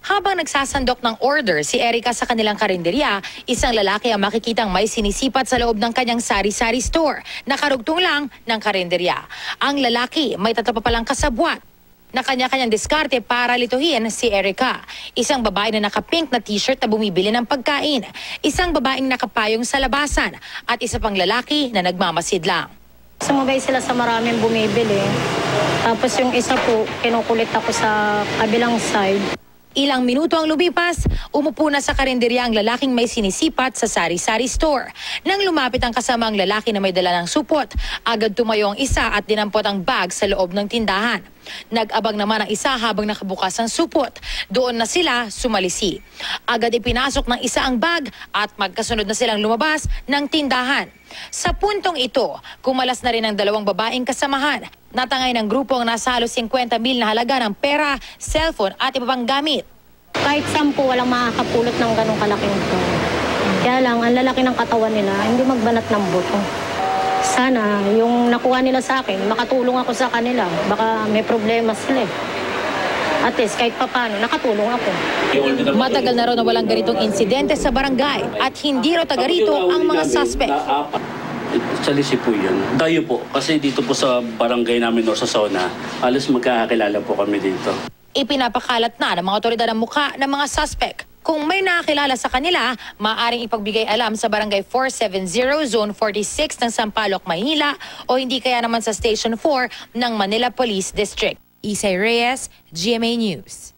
Habang nagsasandok ng order si Erica sa kanilang karinderya, isang lalaki ang makikitang may sinisipat sa loob ng kanyang sari-sari store. Nakarugtong lang ng karinderya. Ang lalaki may tatlo pa palang kasabwat na kanya-kanyang diskarte para lituhin si Erica. Isang babae na naka-pink na t-shirt na bumibili ng pagkain. Isang babaeng nakapayong sa labasan at isa pang lalaki na nagmamasid lang. Sumabay sila sa maraming bumibili. Tapos yung isa po, kinukulit ako sa kabilang side. Ilang minuto ang lumipas, umupo na sa karinderya ang lalaking may sinisipat sa sari-sari store. Nang lumapit ang kasamang lalaki na may dala ng supot, agad tumayo ang isa at dinampot ang bag sa loob ng tindahan. Nag-abang naman ang isa habang nakabukas ang supot. Doon na sila sumalisi. Agad ipinasok ng isa ang bag at magkasunod na silang lumabas ng tindahan. Sa puntong ito, kumalas na rin ang dalawang babaeng kasamahan. Natangay ng grupo ang nasa halos 50,000 na halaga ng pera, cellphone at iba pang gamit. Kahit 10, walang makakapulot ng ganong kalaking ito. Kaya lang, ang lalaki ng katawan nila, hindi magbanat ng buto. Sana, yung nakuha nila sa akin, makatulong ako sa kanila. Baka may problema sila eh. At least, kahit papano, nakatulong ako. Matagal na raw na walang ganitong insidente sa barangay at hindi raw taga rito ang mga suspect. Sa Lisi po yun. Tayo po, kasi dito po sa barangay namin o sa zona, halos magkakakilala po kami dito. Ipinapakalat na ng mga otoridad ang mukha ng mga suspect. Kung may nakakilala sa kanila, maaaring ipagbigay alam sa Barangay 470, Zone 46 ng Sampaloc, Maynila o hindi kaya naman sa Station 4 ng Manila Police District. Isay Reyes, GMA News.